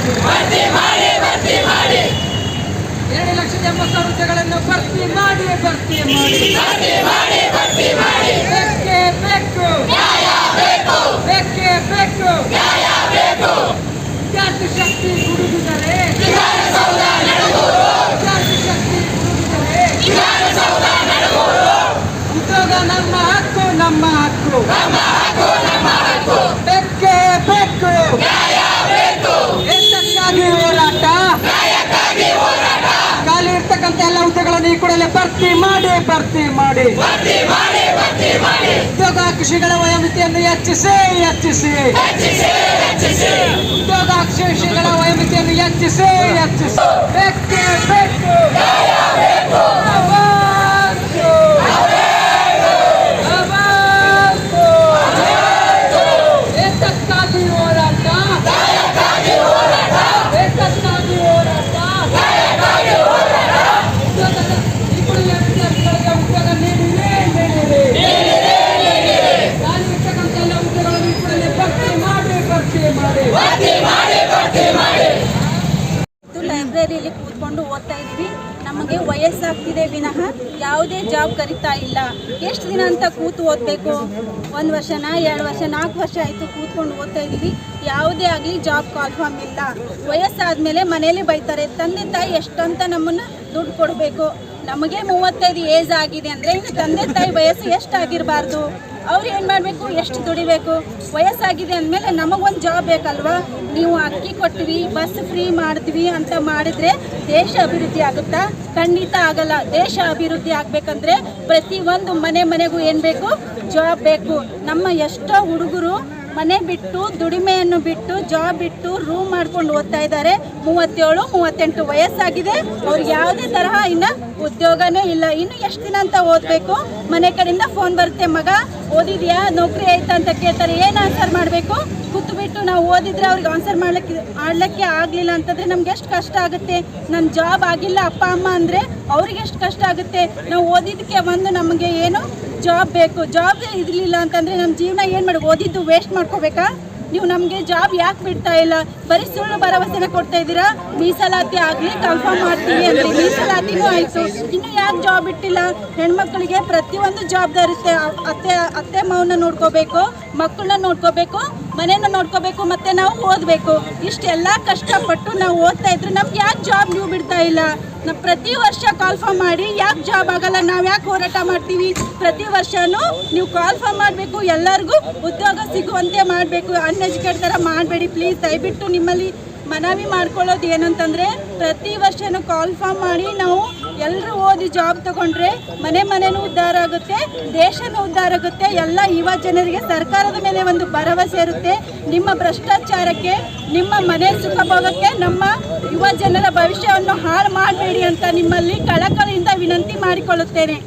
2,80,000 ಹುದ್ದೆಗಳನ್ನು ಭರ್ತಿ ಮಾಡಿ ಬೇಕೇ ಬೇಕು ವಿದ್ಯಾರ್ಥಿ ಶಕ್ತಿ ಗುಡುಗಿದರೆ ಉದ್ಯೋಗ ನಮ್ಮ ಹಕ್ಕು ಬೇಕೇ ಬೇಕು ದೇಶಕ್ಕಾಗಿ ಹೋರಾಟ ಖಾಲಿ ಇರ್ತಕ್ಕಂಥ ಎಲ್ಲ ಹುದ್ದೆಗಳನ್ನು ಈ ಕೂಡಲೇ ಭರ್ತಿ ಮಾಡಿ ಉದ್ಯೋಗಾಕಾಂಕ್ಷಿಗಳ ವಯೋಮಿತಿಯನ್ನು ಹೆಚ್ಚಿಸಿ ಉದ್ಯೋಗಾಕಾಂಕ್ಷಿಗಳ ವಯೋಮಿತಿಯನ್ನು ಹೆಚ್ಚಿಸಿ ಬೇಕೇ ಬೇಕು ದೇಶಕ್ಕಾಗಿ ಹೋರಾಟ ಲೈಬ್ರರಿಯಲ್ಲಿ ಕೂತ್ಕೊಂಡು ಓದ್ತಾ ಇದ್ದೀವಿ. ನಮಗೆ ವಯಸ್ಸಾಗ್ತಿದೆ ವಿನಃ ಯಾವುದೇ ಜಾಬ್ ಕರಿತಾ ಇಲ್ಲ. ಎಷ್ಟು ದಿನ ಅಂತ ಕೂತು ಓದಬೇಕು? 1 ವರ್ಷನ 2 ವರ್ಷ 4 ವರ್ಷ ಆಯಿತು ಕೂತ್ಕೊಂಡು ಓದ್ತಾ ಇದ್ದೀವಿ. ಯಾವುದೇ ಆಗಲಿ ಜಾಬ್ ಕಾಲ್ಫಾರ್ಮ್ ಇಲ್ಲ. ವಯಸ್ಸಾದಮೇಲೆ ಮನೇಲಿ ಬೈತಾರೆ, ತಂದೆ ತಾಯಿ ಎಷ್ಟಂತ ನಮ್ಮನ್ನು ದುಡ್ಡು ಕೊಡಬೇಕು. ನಮಗೆ 35 ಏಜ್ ಆಗಿದೆ ಅಂದರೆ ಇನ್ನು ತಂದೆ ತಾಯಿ ವಯಸ್ಸು ಎಷ್ಟಾಗಿರಬಾರ್ದು? ಅವ್ರು ಏನು ಮಾಡಬೇಕು? ಎಷ್ಟು ದುಡಿಬೇಕು? ವಯಸ್ಸಾಗಿದೆ ಅಂದಮೇಲೆ ನಮಗೊಂದು ಜಾಬ್ ಬೇಕಲ್ವಾ? ನೀವು ಅಕ್ಕಿ ಕೊಟ್ಟಿವಿ, ಬಸ್ ಫ್ರೀ ಮಾಡಿದ್ವಿ ಅಂತ ಮಾಡಿದರೆ ದೇಶ ಅಭಿವೃದ್ಧಿ ಆಗುತ್ತಾ? ಖಂಡಿತ ಆಗಲ್ಲ. ದೇಶ ಅಭಿವೃದ್ಧಿ ಆಗಬೇಕಂದ್ರೆ ಪ್ರತಿಯೊಂದು ಮನೆಗೂ ಏನು ಬೇಕು? ಜಾಬ್ ಬೇಕು. ನಮ್ಮ ಎಷ್ಟೋ ಹುಡುಗರು ಮನೆ ಬಿಟ್ಟು ದುಡಿಮೆಯನ್ನು ಬಿಟ್ಟು ಜಾಬ್ ಬಿಟ್ಟು ರೂಮ್ ಮಾಡ್ಕೊಂಡು ಓದ್ತಾ ಇದ್ದಾರೆ. 37, 38 ವಯಸ್ಸಾಗಿದೆ. ಅವ್ರಿಗೆ ಯಾವುದೇ ತರಹ ಇನ್ನು ಉದ್ಯೋಗನೇ ಇಲ್ಲ. ಇನ್ನು ಎಷ್ಟು ದಿನ ಅಂತ ಓದಬೇಕು? ಮನೆ ಕಡೆಯಿಂದ ಫೋನ್ ಬರುತ್ತೆ, ಮಗ ಓದಿದ್ಯಾ, ನೌಕರಿ ಆಯ್ತಾ ಅಂತ ಕೇಳ್ತಾರೆ. ಏನು ಆನ್ಸರ್ ಮಾಡಬೇಕು? ಕೂತ್ಬಿಟ್ಟು ನಾವು ಓದಿದ್ರೆ ಅವ್ರಿಗೆ ಆನ್ಸರ್ ಮಾಡ್ಲಿಕ್ಕೆ ಆಗಲಿಲ್ಲ ಅಂತಂದರೆ ನಮ್ಗೆ ಎಷ್ಟು ಕಷ್ಟ ಆಗುತ್ತೆ. ನನ್ನ ಜಾಬ್ ಆಗಿಲ್ಲ ಅಪ್ಪ ಅಮ್ಮ ಅಂದರೆ ಅವ್ರಿಗೆ ಎಷ್ಟು ಕಷ್ಟ ಆಗುತ್ತೆ. ನಾವು ಓದಿದ್ದಕ್ಕೆ ನಮಗೆ ಏನು ಜಾಬ್ ಬೇಕು. ಜಾಬ್ ಇರಲಿಲ್ಲ ಅಂತಂದರೆ ನಮ್ಮ ಜೀವನ ಏನು ಮಾಡಿ? ಓದಿದ್ದು ವೇಸ್ಟ್ ಮಾಡ್ಕೋಬೇಕಾ? ನೀವು ನಮಗೆ ಜಾಬ್ ಯಾಕೆ ಬಿಡ್ತಾ ಇಲ್ಲ? ಬರೀ ಸುಳ್ಳು ಭರವಸೆನ ಕೊಡ್ತಾ ಇದ್ದೀರಾ. ಮೀಸಲಾತಿ ಆಗಲಿ ಕನ್ಫರ್ಮ್ ಮಾಡ್ತೀವಿ ಅಂದರೆ ಮೀಸಲಾತಿನೂ ಆಯಿತು, ಇನ್ನು ಯಾಕೆ ಜಾಬ್ ಇಟ್ಟಿಲ್ಲ? ಹೆಣ್ಮಕ್ಳಿಗೆ ಪ್ರತಿಯೊಂದು ಜವಾಬ್ದಾರಿ ಇರುತ್ತೆ. ಅತ್ತೆ ಮಾವನ್ನ ನೋಡ್ಕೋಬೇಕು, ಮಕ್ಕಳನ್ನ ನೋಡ್ಕೋಬೇಕು, ಮನೇನ ನೋಡ್ಕೋಬೇಕು, ಮತ್ತು ನಾವು ಓದಬೇಕು. ಇಷ್ಟೆಲ್ಲ ಕಷ್ಟಪಟ್ಟು ನಾವು ಓದ್ತಾ ಇದ್ರೆ ನಮ್ಗೆ ಯಾಕೆ ಜಾಬ್ ನೀವು ಬಿಡ್ತಾ ಇಲ್ಲ? ನಾವು ಪ್ರತಿ ವರ್ಷ ಕಾಲ್ಫಾರ್ಮ್ ಮಾಡಿ ಯಾಕೆ ಜಾಬ್ ಆಗಲ್ಲ? ನಾವು ಯಾಕೆ ಹೋರಾಟ ಮಾಡ್ತೀವಿ? ಪ್ರತಿ ವರ್ಷವೂ ನೀವು ಕಾಲ್ಫಾರ್ಮ್ ಮಾಡಬೇಕು, ಎಲ್ಲರಿಗೂ ಉದ್ಯೋಗ ಸಿಗುವಂತೆ ಮಾಡಬೇಕು. ಅನ್ಎಜುಕೇಟ್ ಥರ ಮಾಡಬೇಡಿ ಪ್ಲೀಸ್. ದಯವಿಟ್ಟು ನಿಮ್ಮಲ್ಲಿ ಮನವಿ ಮಾಡ್ಕೊಳ್ಳೋದು ಏನಂತಂದರೆ ಪ್ರತಿ ವರ್ಷವೂ ಕಾಲ್ಫಾರ್ಮ್ ಮಾಡಿ ನಾವು ಎಲ್ಲರೂ ಓದಿ ಜಾಬ್ ತೊಗೊಂಡ್ರೆ ಮನೆನೂ ಉದ್ಧಾರ ಆಗುತ್ತೆ, ದೇಶನೂ ಉದ್ಧಾರ ಆಗುತ್ತೆ. ಎಲ್ಲ ಯುವ ಜನರಿಗೆ ಸರ್ಕಾರದ ಮೇಲೆ ಒಂದು ಭರವಸೆ ಇರುತ್ತೆ. ನಿಮ್ಮ ಭ್ರಷ್ಟಾಚಾರಕ್ಕೆ, ನಿಮ್ಮ ಮನೆ ಸುಖಭೋಗಕ್ಕೆ ನಮ್ಮ ಯುವ ಜನರ ಭವಿಷ್ಯವನ್ನು ಹಾಳು ಮಾಡಬೇಡಿ ಅಂತ ನಿಮ್ಮಲ್ಲಿ ಕಳಕಳಿಯಿಂದ ವಿನಂತಿ ಮಾಡಿಕೊಳ್ಳುತ್ತೇನೆ.